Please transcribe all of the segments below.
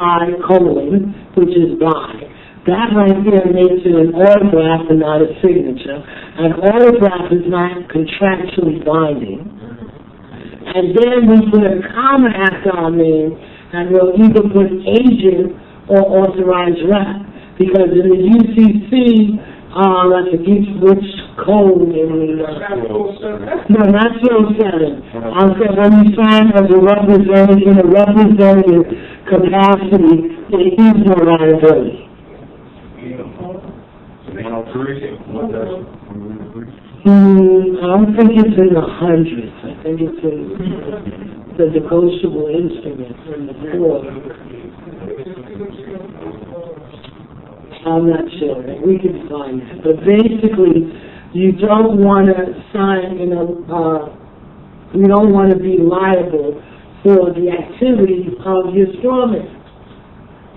I colon, which is by. That right there makes it an autograph and not a signature. An autograph is not contractually binding. And then we put a comma after our name, and we'll either put agent or authorized rep. Because in the UCC, I forget which code in the... no, not 207. I'll say when you sign as a representative in a representative capacity, there is no liability. I don't think it's in the hundreds. I think it's in the negotiable instrument in the court. I'm not sure. We can find it. But basically, you don't want to sign, you don't want to be liable for the activities of your strawman.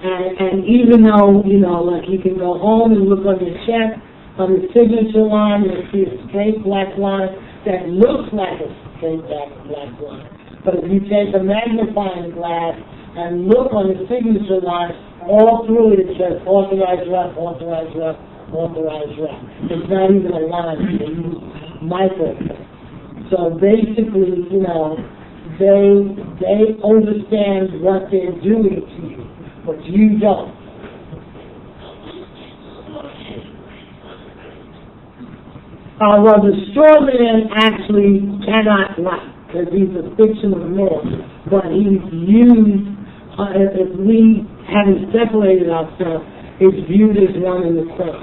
And even though, like you can go home and look on your check, on the signature line, you'll see a straight black line that looks like a straight black line. But if you take a magnifying glass and look on the signature line, all through it says authorized rep, authorized rep, authorized rep. It's not even a line, they use microfilm. So basically, they understand what they're doing to you, but you don't. Well, the straw man actually cannot write, because he's a fictional man, but he's used, if we haven't separated ourselves, it's viewed as one and the same.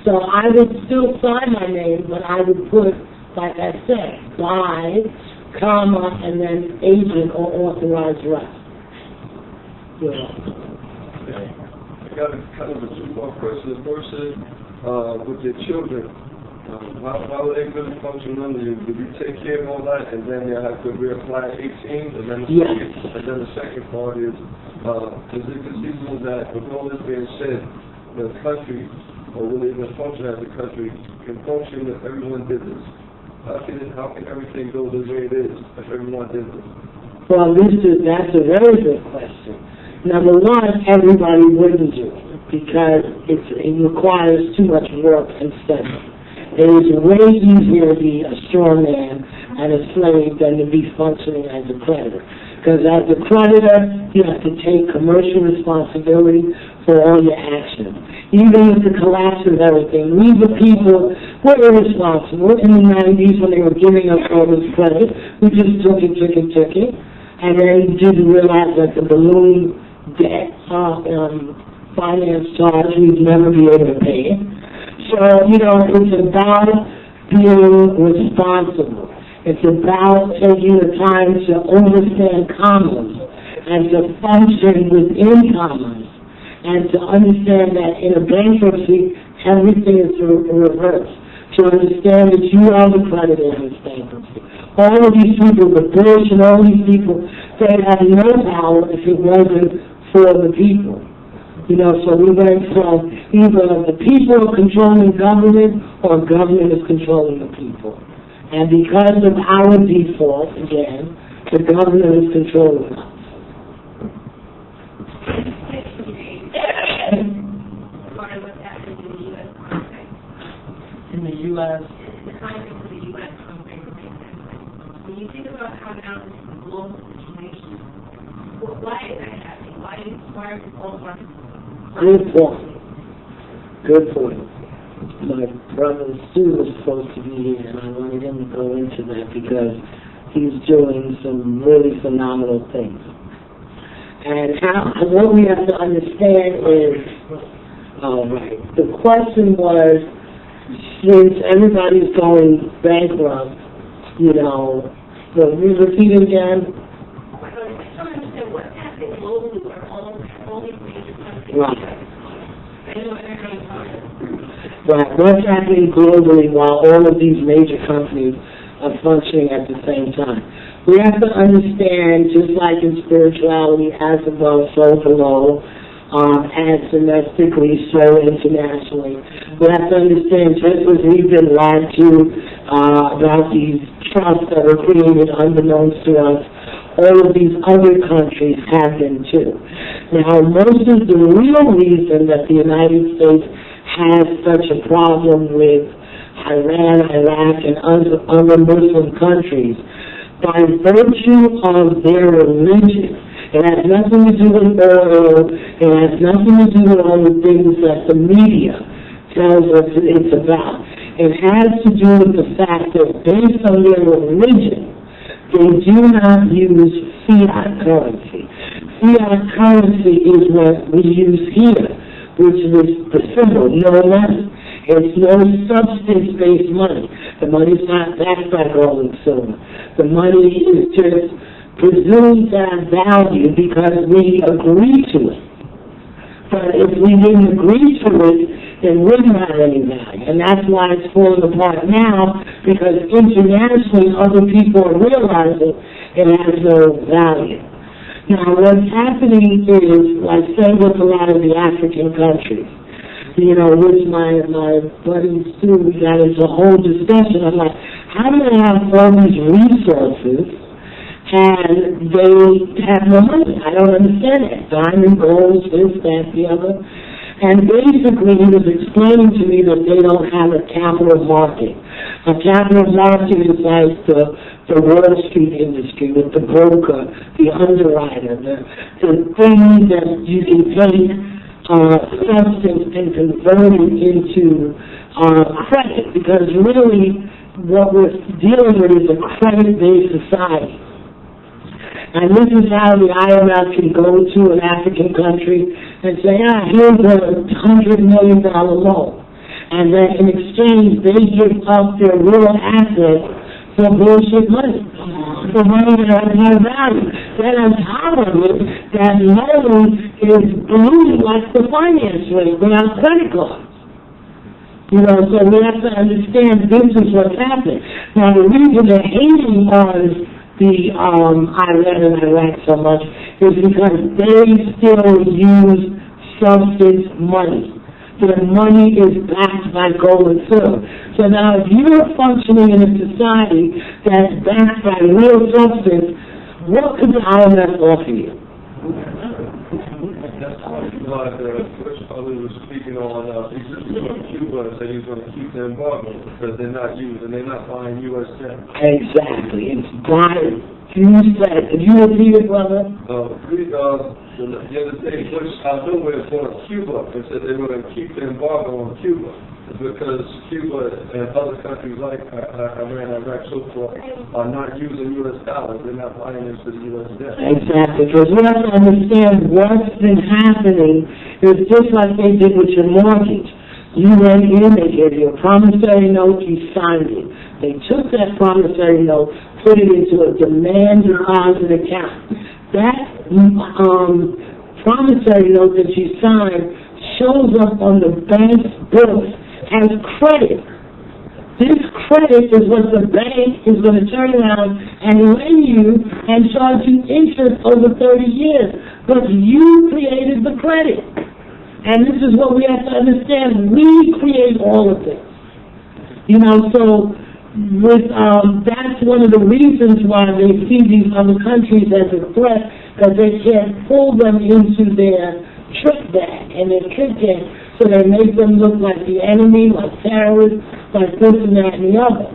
So I would still sign my name, but I would put, like I said, by, comma, and then agent or authorized rep. I got kind of a two-part question. The first is, with your children, how are they really function under you? Do you take care of all that, and then they'll have to reapply 18? And then the second part is it conceivable that, with all this being said, the country, or really even function as a country, can function if everyone did this? How can everything go the way it is if everyone did this? Well, that's a very good question. Number one, everybody wouldn't do it because it requires too much work and study. It is way easier to be a strong man and a slave than to be functioning as a creditor. Because as a creditor, you have to take commercial responsibility for all your actions. Even with the collapse of everything, we the people were irresponsible in the 90s when they were giving us all this credit. We just took it. And then didn't realize that the balloon debt finance charge, we'd never be able to pay it. So, it's about being responsible. It's about taking the time to understand commerce and to function within commerce and to understand that in a bankruptcy, everything is reversed. To understand that you are the creditor in this bankruptcy. All of these people, the Bush and all these people, they have no power if it wasn't for the people. So we went from either the people are controlling government or government is controlling the people. And because of our default, again, the government is controlling us. In the U.S. The context of the U.S. When you think about how now this is a global situation, why is that happening? Why are people working? Good point. My brother Stu was supposed to be here, and I wanted him to go into that because he's doing some really phenomenal things. And what we have to understand is, the question was, since everybody's going bankrupt, will we repeat it again? I don't understand what's happening globally where all these major countries. Right. What's happening globally while all of these major companies are functioning at the same time? We have to understand, just like in spirituality, as above, so below, as domestically, so internationally. We have to understand, just as we've been lied to about these trusts that are created unbeknownst to us, all of these other countries have been too. Now, most of the real reason that the United States has such a problem with Iran, Iraq, and other Muslim countries, by virtue of their religion. It has nothing to do with oil. It has nothing to do with all the things that the media tells us it's about. It has to do with the fact that based on their religion, they do not use fiat currency. Fiat currency is what we use here, which is the symbol, no money. It's no substance-based money. The money's not backed by gold and silver. The money is just presumed to have value because we agree to it. But if we didn't agree to it, it wouldn't have any value. And that's why it's falling apart now, because internationally other people are realizing it has no value. Now, what's happening is, like say with a lot of the African countries, you know, with my buddies too, we got into a whole discussion. I'm like, how do they have all these resources and they have no money? I don't understand it. Diamond, gold, this, that, the other. And basically he was explaining to me that they don't have a capital market. A capital market is like the Wall Street industry with the broker, the underwriter, the thing that you can take substance and convert it into credit, because really what we're dealing with is a credit-based society. And this is how the IMF can go to an African country and say, here's a $100 million loan. And then in exchange, they give up their real assets for bullshit money. For money that has no value. Then on top of it, that loan is ballooning like the finance rate without credit cards. You know, so we have to understand this is what's happening. Now, the reason they're hating on the Iran and Iraq so much is because they still use substance money. Their money is backed by gold and silver. So now if you're functioning in a society that's backed by real substance, what could the IMF offer you? That's why the first other was speaking on Cuba and said he was going to keep the embargo because they're not buying U.S. debt. Exactly. It's buying. Did you repeat it, brother? The other day, Bush out of nowhere bought Cuba and said they were going to keep the embargo on Cuba because Cuba and other countries like Iran, Iraq, so forth are not using U.S. dollars. They're not buying into the U.S. debt. Exactly, because we have to understand what's been happening. It's just like they did with your mortgage. You went in, they gave you a promissory note, you signed it. They took that promissory note, put it into a demand deposit account. That promissory note that you signed shows up on the bank's books as credit. This credit is what the bank is going to turn around and lend you and charge you interest over 30 years. But you created the credit. And this is what we have to understand. We create all of this. You know, so that's one of the reasons why they see these other countries as a threat, that they can't pull them into their trick bag and their trick game, so they make them look like the enemy, like terrorists, like this and that and the other.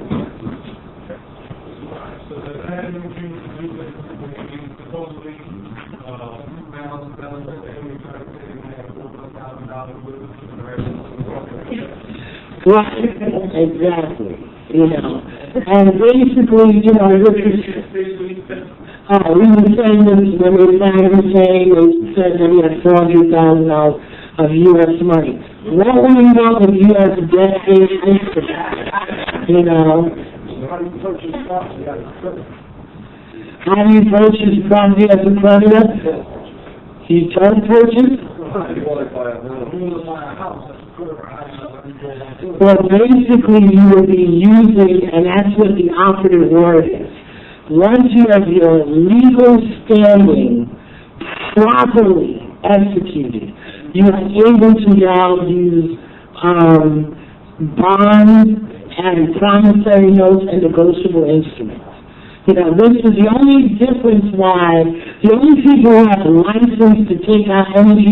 Right, exactly. You know, and basically, you know, we were saying this when we were saying they said that we had $400,000 of U.S. money. What will you know of U.S. debt is? You know, how do you purchase property as a creditor? You don't purchase? Well, basically you will be using, and that's what the operative word is, once you have your legal standing properly executed, you are able to now use bonds and promissory notes and negotiable instruments. You know, this is the only difference why, the only people who have a license to take out energy